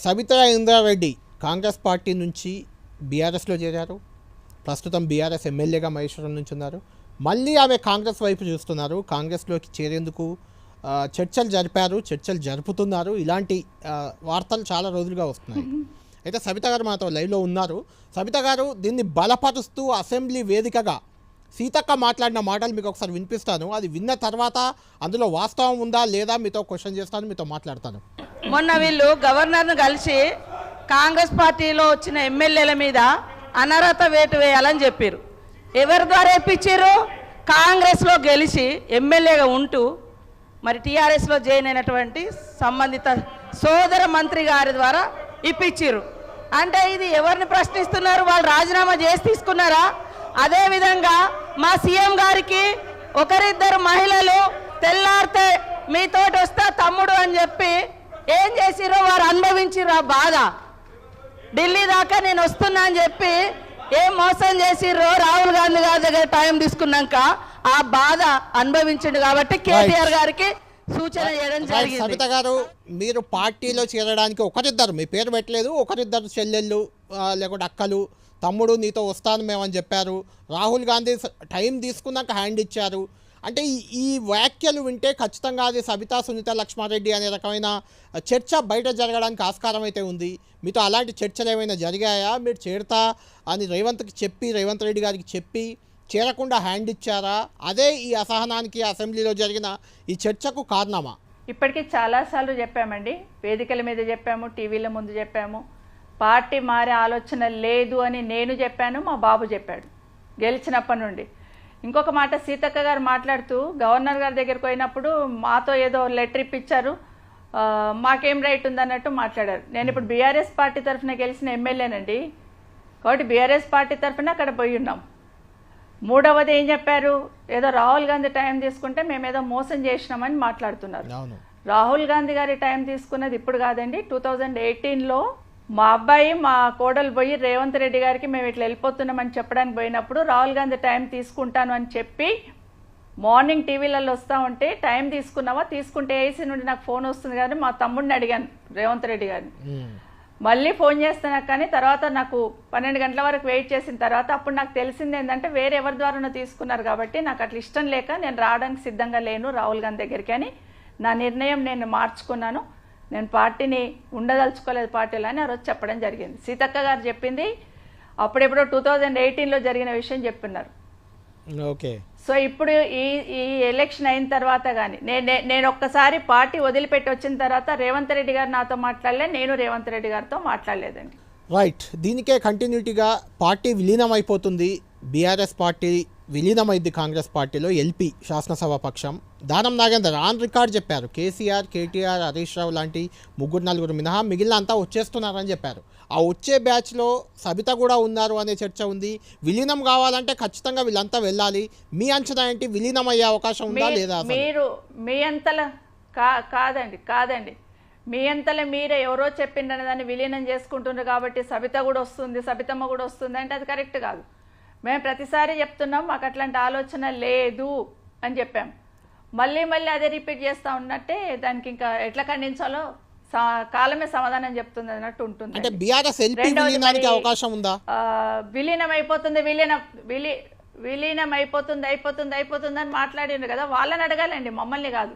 Sabitha Indra Reddy Congress party నుంచి బీఆర్ఎస్లో చేరారు. ప్రస్తుతం బీఆర్ఎస్ ఎమ్మెల్యేగా మహేశ్వరం నుంచి ఉన్నారు. మళ్ళీ ఆమె కాంగ్రెస్ వైపు చూస్తున్నారు. కాంగ్రెస్లోకి చేరేందుకు చర్చలు జరుపుతున్నారు. ఇలాంటి వార్తలు చాలా రోజులుగా వస్తున్నాయి. అయితే సబిత గారు మాతో లైవ్లో ఉన్నారు. సబిత గారు, దీన్ని బలపరుస్తూ అసెంబ్లీ వేదికగా సీతక్క మాట్లాడిన మాటలు మీకు ఒకసారి వినిపిస్తాను. అది విన్న తర్వాత అందులో వాస్తవం ఉందా లేదా మీతో క్వశ్చన్ చేస్తాను, మీతో మాట్లాడతాను. మొన్న వీళ్ళు గవర్నర్ను కలిసి కాంగ్రెస్ పార్టీలో వచ్చిన ఎమ్మెల్యేల మీద అనర్హత వేటు వేయాలని చెప్పారు. ఎవరి ద్వారా ఇప్పించారు? కాంగ్రెస్లో గెలిచి ఎమ్మెల్యేగా ఉంటూ మరి టీఆర్ఎస్లో జాయిన్ అయినటువంటి సంబంధిత సోదర మంత్రి గారి ద్వారా ఇప్పించారు. అంటే ఇది ఎవరిని ప్రశ్నిస్తున్నారు? వాళ్ళు రాజీనామా చేసి తీసుకున్నారా? అదేవిధంగా మా సీఎం గారికి ఒకరిద్దరు మహిళలు తెల్లారితే మీతోటి వస్తా తమ్ముడు అని చెప్పి ఏం చేసిరో వారు అనుభవించిర్రు. ఆ బాధ ఢిల్లీ దాకా నేను వస్తున్నా అని చెప్పి ఏం మోసం చేసిర్రో రాహుల్ గాంధీ గారి దగ్గర టైం తీసుకున్నాక ఆ బాధ అనుభవించిండు. కాబట్టి కేటీఆర్ గారికి సూచన చేయడం జరిగింది. సబిత గారు, మీరు పార్టీలో చేరడానికి ఒకరిద్దరు, మీ పేరు పెట్టలేదు, ఒకరిద్దరు చెల్లెళ్ళు లేకుంటే అక్కలు తమ్ముడు నీతో వస్తాను మేమని చెప్పారు. రాహుల్ గాంధీ టైం తీసుకున్నాక హ్యాండ్ ఇచ్చారు. అంటే ఈ వ్యాఖ్యలు వింటే ఖచ్చితంగా అది సబితా సునీత లక్ష్మారెడ్డి అనే రకమైన చర్చ బయట జరగడానికి ఆస్కారం అయితే ఉంది. మీతో అలాంటి చర్చలు ఏమైనా జరిగాయా? మీరు చేరతా అని రేవంత్ రెడ్డి గారికి చెప్పి చేరకుండా హ్యాండ్ ఇచ్చారా? అదే ఈ అసహనానికి అసెంబ్లీలో జరిగిన ఈ చర్చకు కారణమా? ఇప్పటికీ చాలాసార్లు చెప్పామండి. వేదికల మీద చెప్పాము, టీవీల ముందు చెప్పాము. పార్టీ మారే ఆలోచన లేదు అని నేను చెప్పాను, మా బాబు చెప్పాడు గెలిచినప్పటి నుండి. ఇంకొక మాట, సీతక్క గారు మాట్లాడుతూ గవర్నర్ గారి దగ్గరికి పోయినప్పుడు మాతో ఏదో లెటర్ ఇప్పించారు, మాకేం రైట్ ఉందన్నట్టు మాట్లాడారు. నేను ఇప్పుడు బీఆర్ఎస్ పార్టీ తరఫున గెలిచిన ఎమ్మెల్యేనండి. కాబట్టి బీఆర్ఎస్ పార్టీ తరఫున అక్కడ పోయి ఉన్నాం. మూడవది ఏం చెప్పారు? ఏదో రాహుల్ గాంధీ టైం తీసుకుంటే మేమేదో మోసం చేసినామని మాట్లాడుతున్నారు. రాహుల్ గాంధీ గారి టైం తీసుకున్నది ఇప్పుడు కాదండి, 2018లో మా అబ్బాయి మా కోడలు పోయి రేవంత్ రెడ్డి గారికి మేము ఇట్లా వెళ్ళిపోతున్నామని చెప్పడానికి పోయినప్పుడు రాహుల్ గాంధీ టైం తీసుకుంటాను అని చెప్పి మార్నింగ్ టీవీలలో వస్తూ ఉంటే టైం తీసుకున్నావా, తీసుకుంటే ఏసీ నుండి నాకు ఫోన్ వస్తుంది కానీ మా తమ్ముడిని అడిగాను రేవంత్ రెడ్డి గారిని. మళ్ళీ ఫోన్ చేస్తున్నా కానీ తర్వాత నాకు 12 గంటల వరకు వెయిట్ చేసిన తర్వాత అప్పుడు నాకు తెలిసింది ఏంటంటే వేరే ఎవరి ద్వారానో తీసుకున్నారు కాబట్టి నాకు అట్లా ఇష్టం లేక నేను రావడానికి సిద్ధంగా లేను రాహుల్ గాంధీ దగ్గరికి అని నా నిర్ణయం నేను మార్చుకున్నాను. నేను పార్టీని ఉండదలుచుకోలేదు పార్టీలో అని ఆ రోజు చెప్పడం జరిగింది. సీతక్క గారు చెప్పింది అప్పుడెప్పుడో 2018లో జరిగిన విషయం చెప్తున్నారు. ఓకే. సో ఇప్పుడు ఈ ఎలక్షన్ అయిన తర్వాత కానీ నేను ఒక్కసారి పార్టీ వదిలిపెట్టి వచ్చిన తర్వాత రేవంత్ రెడ్డి గారు నాతో మాట్లాడలే, నేను రేవంత్ రెడ్డి గారితో మాట్లాడలేదండి. రైట్. దీనికే కంటిన్యూటీగా పార్టీ విలీనం అయిపోతుంది. బీఆర్ఎస్ పార్టీ విలీనమైంది కాంగ్రెస్ పార్టీలో. ఎల్పీ శాసనసభ పక్షం దానం నాగేందర్ ఆన్ రికార్డ్ చెప్పారు, కేసీఆర్, కేటీఆర్, హరీష్ రావు లాంటి 3-4 మినహా మిగిలిన అంతా వచ్చేస్తున్నారని చెప్పారు. ఆ వచ్చే బ్యాచ్లో సబిత కూడా ఉన్నారు అనే చర్చ ఉంది. విలీనం కావాలంటే ఖచ్చితంగా వీళ్ళంతా వెళ్ళాలి. మీ అంచనా ఏంటి? విలీనం అయ్యే అవకాశం ఉందా లేదా? మీరు మీ అంతలా కాదండి మీ అంతలో మీరే ఎవరో చెప్పిండని దాన్ని విలీనం చేసుకుంటున్నారు కాబట్టి సబిత కూడా వస్తుంది, సబితమ్మ కూడా వస్తుంది అంటే అది కరెక్ట్ కాదు. మేము ప్రతిసారి చెప్తున్నాం మాకు అట్లాంటి ఆలోచన లేదు అని చెప్పాం. మళ్ళీ అదే రిపీట్ చేస్తూ ఉన్నట్టే దానికి ఇంకా ఎట్లా ఖండించాలో కాలమే సమాధానం చెప్తుంది అన్నట్టు ఉంటుంది. అంటే బీఆర్ఎస్ ఎల్పీ విలీనానికి అవకాశం ఉందా? విలీనం అయిపోతుంది విలీనం అయిపోతుంది అని మాట్లాడిండ్రు కదా, వాళ్ళని అడగాలండి, మమ్మల్ని కాదు.